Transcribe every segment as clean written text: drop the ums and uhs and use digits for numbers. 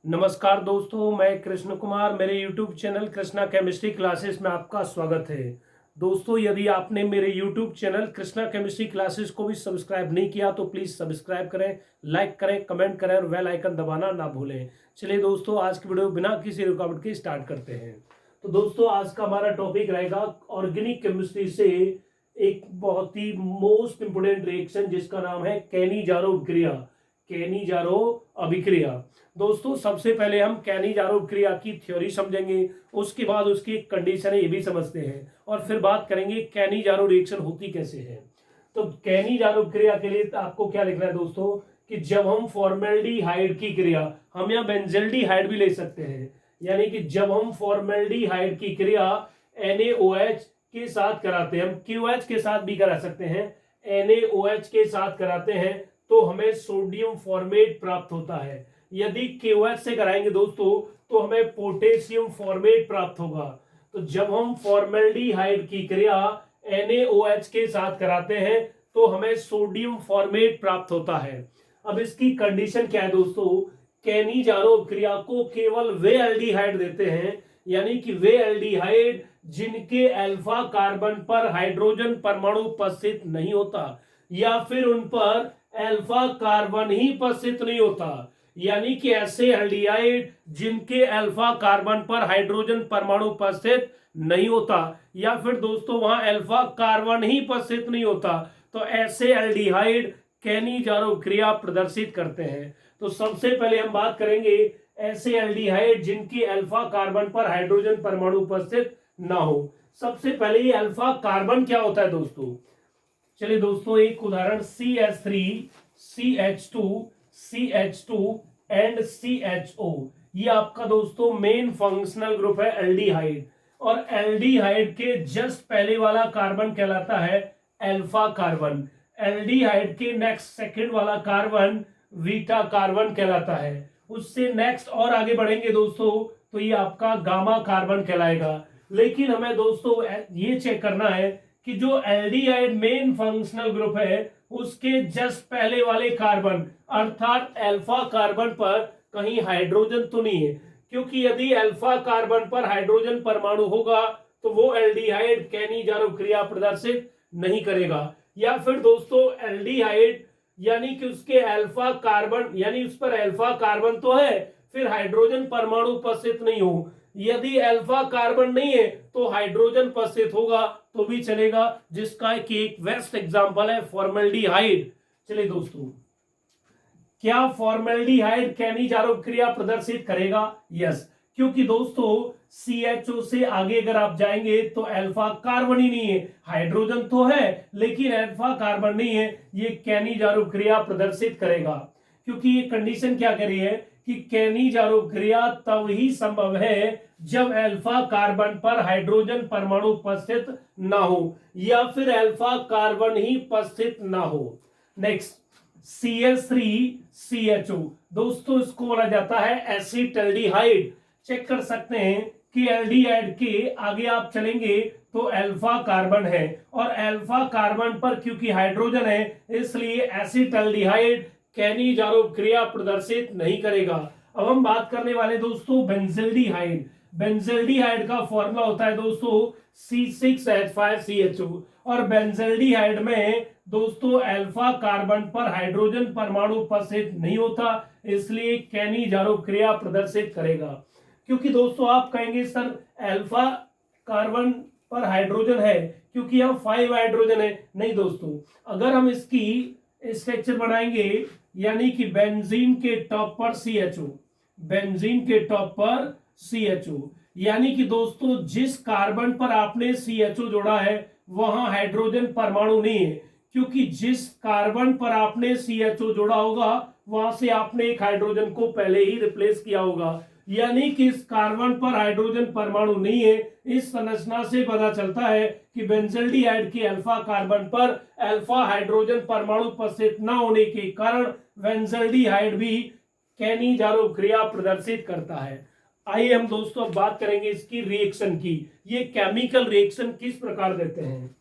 नमस्कार दोस्तों, मैं कृष्ण कुमार। मेरे YouTube channel Krishna chemistry classes में आपका स्वागत है। दोस्तों, यदि आपने मेरे YouTube channel Krishna chemistry classes को भी सब्सक्राइब नहीं किया तो प्लीज़ सब्सक्राइब करें, लाइक करें, कमेंट करें और बेल आइकन दबाना ना भूलें। चलिए दोस्तों, आज की वीडियो बिना किसी रुकावट के स्टार्ट करते हैं। तो दोस्तों, आज का हमारा टॉपिक रहेगा ऑर्गेनिक केमिस्ट्री से एक बहुत ही मोस्ट इंपोर्टेंट रिएक्शन जिसका नाम है कैनिजारो क्रिया। कैनिजारो अभिक्रिया। दोस्तों, सबसे पहले हम कैनिजारो क्रिया की थ्योरी समझेंगे, उसके बाद उसकी कंडीशन है ये भी समझते हैं और फिर बात करेंगे कैनिजारो रिएक्शन होती कैसे है। तो कैनिजारो क्रिया के लिए आपको क्या लिखना है दोस्तों कि जब हम फॉर्मेल्डिहाइड की क्रिया, हम यहाँ बेंजल्डिहाइड भी ले सकते हैं, यानी कि जब हम फॉर्मेल्डिहाइड की क्रिया NaOH के साथ कराते हैं, हम QH के साथ भी करा सकते हैं, NaOH के साथ कराते हैं तो हमें सोडियम फॉर्मेट प्राप्त होता है। यदि KOH से कराएंगे दोस्तों तो हमें पोटेशियम फॉर्मेट प्राप्त होगा। तो जब हम फॉर्मेल्डिहाइड की क्रिया NaOH के साथ कराते हैं तो हमें सोडियम फॉर्मेट प्राप्त होता है। अब इसकी कंडीशन क्या है दोस्तों, कैनिजारो क्रिया को केवल वे एल्डिहाइड देते हैं, यानी कि वे एल्डिहाइड जिनके अल्फा कार्बन पर हाइड्रोजन परमाणु उपस्थित नहीं होता या फिर उन पर अल्फा कार्बन ही उपस्थित नहीं होता, यानी कि ऐसे एल्डिहाइड जिनके अल्फा कार्बन पर हाइड्रोजन परमाणु उपस्थित नहीं होता या फिर दोस्तों वहां अल्फा कार्बन ही उपस्थित नहीं होता, तो ऐसे एल्डिहाइड कैनिजारो क्रिया प्रदर्शित करते हैं। तो सबसे पहले हम बात करेंगे ऐसे एल्डिहाइड जिनकी अल्फा कार्बन पर हाइड्रोजन परमाणु उपस्थित ना हो। सबसे पहले ये अल्फा कार्बन क्या होता है दोस्तों, चलिए दोस्तों एक उदाहरण CH3, CH2, CH2 and CHO, ये आपका दोस्तों मेन फंक्शनल ग्रुप है एल्डिहाइड, और एल्डिहाइड के जस्ट पहले वाला कार्बन कहलाता है अल्फा कार्बन। एल्डिहाइड के नेक्स्ट सेकंड वाला कार्बन बीटा कार्बन कहलाता है। उससे नेक्स्ट और आगे बढ़ेंगे दोस्तों तो ये आपका गामा कार्बन कहलाएगा। लेकिन हमें दोस्तों ये चेक करना है कि जो एल्डिहाइड मेन फंक्शनल ग्रुप है उसके जस्ट पहले वाले कार्बन अर्थात अल्फा कार्बन पर कहीं हाइड्रोजन तो नहीं है, क्योंकि यदि अल्फा कार्बन पर हाइड्रोजन परमाणु होगा तो वो एल्डिहाइड कैनिजारो क्रिया प्रदर्शित नहीं करेगा। या फिर दोस्तों एल्डिहाइड यानी कि उसके अल्फा कार्बन यानी उस पर अल्फा कार्बन तो है फिर हाइड्रोजन परमाणु उपस्थित नहीं हो, यदि अल्फा कार्बन नहीं है तो हाइड्रोजन उपस्थित होगा तो भी चलेगा, जिसका कि एक बेस्ट एग्जांपल है फॉर्मेल्डिहाइड। चलिए दोस्तों, क्या फॉर्मेल्डिहाइड कैनिजारो क्रिया प्रदर्शित करेगा? यस, क्योंकि दोस्तों CHO से आगे अगर आप जाएंगे तो अल्फा कार्बन ही नहीं है, हाइड्रोजन तो है लेकिन अल्फा कार्बन नहीं है, ये कैनिजारो क्रिया प्रदर्शित करेगा। क्योंकि ये कंडीशन क्या कह रही है कि कैनिजारो क्रिया तब ही संभव है जब अल्फा कार्बन पर हाइड्रोजन परमाणु उपस्थित ना हो या फिर अल्फा कार्बन ही उपस्थित ना हो। नेक्स्ट CH3CHO, दोस्तों इसको बोला जाता है एसिटल्डिहाइड। चेक कर सकते हैं कि एल्डिहाइड के आगे आप चलेंगे तो अल्फा कार्बन है और अल्फा कार्बन पर क्योंकि हाइड्रोजन है इसलिए एसिटल्डिहाइड कैनिजारो क्रिया प्रदर्शित नहीं करेगा। अब हम बात करने वाले दोस्तों बेंजल्डिहाइड। बेंजल्डिहाइड का फॉर्मूला होता है दोस्तों C6H5CHO, और बेंजल्डिहाइड में दोस्तों अल्फा कार्बन पर हाइड्रोजन परमाणु उपस्थित नहीं होता, इसलिए कैनिजारो क्रिया प्रदर्शित करेगा। क्योंकि दोस्तों आप कहेंगे सर अल्फा कार्बन पर हाइड्रोजन है क्योंकि यहाँ 5 हाइड्रोजन है। नहीं दोस्तों, अगर हम इसकी स्ट्रक्चर बनाएंगे यानी कि बेंजीन के टॉप पर CHO, बेंजीन के टॉप पर CHO, यानी कि दोस्तों जिस कार्बन पर आपने CHO जोड़ा है वहां हाइड्रोजन परमाणु नहीं है, क्योंकि जिस कार्बन पर आपने CHO जोड़ा होगा वहां से आपने एक हाइड्रोजन को पहले ही रिप्लेस किया होगा, यानी कि इस कार्बन पर हाइड्रोजन परमाणु नहीं है। इस संरचना से पता चलता है कि बेंजल्डिहाइड के अल्फा कार्बन पर अल्फा हाइड्रोजन परमाणु उपस्थित न होने के कारण बेंजल्डिहाइड भी कैनिजारो क्रिया प्रदर्शित करता है। आइए हम दोस्तों अब बात करेंगे इसकी रिएक्शन की, ये केमिकल रिएक्शन किस प्रकार देते हैं।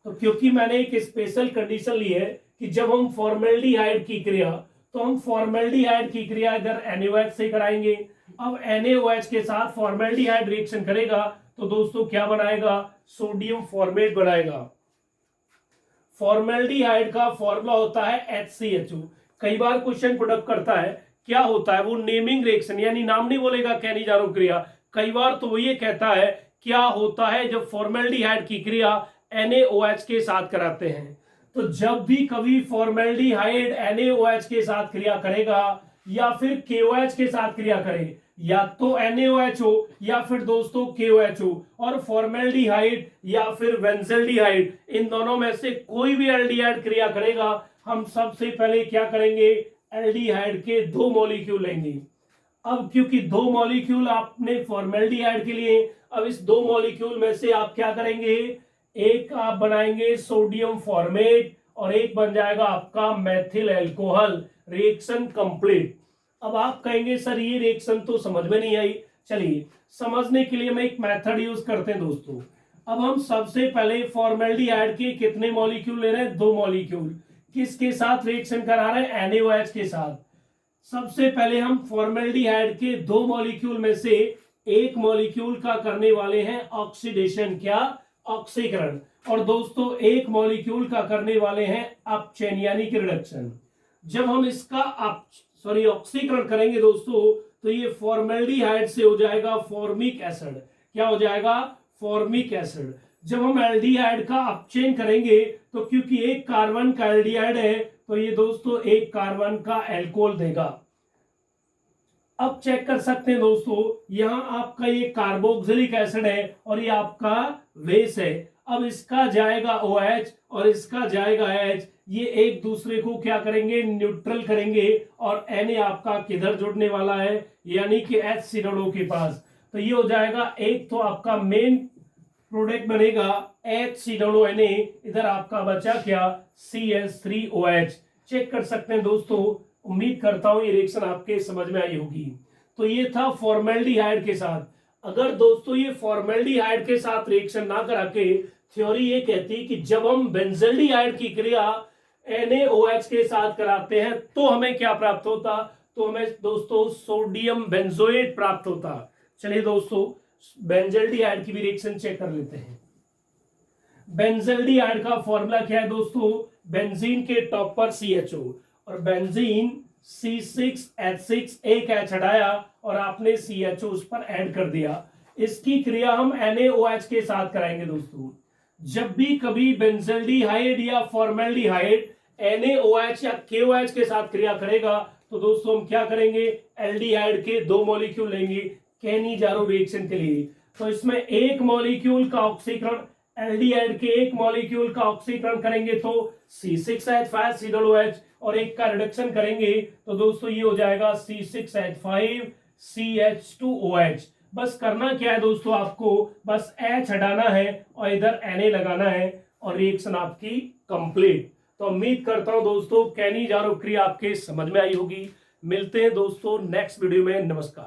तो क्योंकि मैंने एक स्पेशल कंडीशन ली है कि जब हम फॉर्मेल्डिहाइड की क्रिया तो हम फॉर्मेल्डिहाइड की क्रिया इधर NaOH से कराएंगे। अब NaOH के साथ फॉर्मेल्डिहाइड रिएक्शन करेगा तो दोस्तों क्या बनाएगा, सोडियम फॉर्मेट बनाएगा। फॉर्मेल्डिहाइड का फॉर्मूला होता है HCHO। कई बार क्वेश्चन पुटअप करता है क्या होता है, वो नेमिंग रिएक्शन यानी नाम नहीं बोलेगा कहनी जा रहा क्रिया, कई बार तो वो ये कहता है क्या होता है जब फॉर्मेल्डिहाइड की क्रिया NaOH के साथ कराते हैं। तो जब भी कभी फॉर्मेल्डिहाइड NaOH के साथ क्रिया करेगा या फिर KOH के साथ क्रिया करे, या तो NaOH हो या फिर दोस्तों KOH हो, और फॉर्मेल्डिहाइड या फिर बेंजल्डिहाइड, इन दोनों में से कोई भी एल्डिहाइड क्रिया करेगा, हम सबसे पहले क्या करेंगे, एल्डिहाइड के 2 मॉलिक्यूल लेंगे। अब क्योंकि 2 मॉलिक्यूल आपने फॉर्मेल्डिहाइड के लिए, अब इस 2 मॉलिक्यूल में से आप क्या करेंगे, एक आप बनाएंगे सोडियम फॉर्मेट और एक बन जाएगा आपका मेथिल अल्कोहल। Reaction complete. अब आप कहेंगे सर ये रिएक्शन तो समझ में नहीं आई, चलिए समझने के लिए मैं एक मेथड यूज करते हैं दोस्तों। अब हम सबसे पहले फॉर्मेल्डिहाइड के कितने मॉलिक्यूल ले रहे हैं, 2 मॉलिक्यूल। किसके साथ रिएक्शन करा रहे हैं, NaOH के साथ। सबसे पहले हम फॉर्मेल्डिहाइड के 2 मॉलिक्यूल में से एक मॉलिक्यूल का करने वाले हैं ऑक्सीडेशन, क्या, ऑक्सीकरण, और दोस्तों एक मॉलिक्यूल का करने वाले हैं अपचयन यानी कि रिडक्शन। जब हम इसका ऑक्सीकरण करेंगे दोस्तों तो ये फॉर्मेल्डिहाइड से हो जाएगा फॉर्मिक एसिड, क्या हो जाएगा, फॉर्मिक एसिड। जब हम एल्डिहाइड का अपचयन करेंगे तो क्योंकि एक कार्बन का एल्डिहाइड है तो ये दोस्तों एक कार्बन का एल्कोहल देगा। अब चेक कर सकते हैं दोस्तों, यहां आपका ये कार्बोक्सिलिक एसिड है और ये आपका बेस है। अब इसका जाएगा OH और इसका जाएगा H, ये एक दूसरे को क्या करेंगे, न्यूट्रल करेंगे, और Na आपका किधर जुड़ने वाला है, यानी कि HCOO के पास। तो ये हो जाएगा, एक तो आपका मेन प्रोडक्ट बनेगा HCOO, इधर आपका बचा क्या, CH3OH। चेक कर सकते हैं दोस्तों, उम्मीद करता हूं ये रिएक्शन आपके समझ में आई होगी। तो ये था फॉर्मेल्डिहाइड के साथ। अगर दोस्तों ये फॉर्मेल्डिहाइड के साथ रिएक्शन ना करा के, थ्योरी ये कहती है कि जब हम बेंजल्डिहाइड की क्रिया NaOH के साथ कराते हैं तो हमें क्या प्राप्त होता, तो हमें दोस्तों सोडियम बेंजोएट प्राप्त होता। चलिए दोस्तों बेंजल्डिहाइड की भी रिएक्शन चेक कर लेते हैं। बेंजल्डिहाइड का फॉर्मूला क्या है दोस्तों, बेंजीन के टॉप पर CHO, और बेंजीन C6H6, एक H हटाया और आपने CHO उस पर ऐड कर दिया। इसकी क्रिया हम NaOH के साथ कराएंगे दोस्तों। जब भी कभी बेंजल्डिहाइड या फॉर्मेल्डिहाइड NaOH या KOH के साथ क्रिया करेगा तो दोस्तों हम क्या करेंगे, एल्डिहाइड के 2 मॉलिक्यूल लेंगे केनिजारो रिएक्शन के लिए। तो इसमें एक मॉलिक्यूल का ऑक्सीकरण, एल्डिहाइड के एक मॉलिक्यूल का ऑक्सीकरण करेंगे तो C6H5COOH, और एक का रिडक्शन करेंगे तो दोस्तों ये हो जाएगा C6H5CH2OH। बस करना क्या है दोस्तों, आपको बस H हटाना है और इधर Na लगाना है और रिएक्शन आपकी कंप्लीट। तो उम्मीद करता हूं दोस्तों केनिजारो क्रिया आपके समझ में आई होगी। मिलते हैं दोस्तों नेक्स्ट वीडियो में, नमस्कार।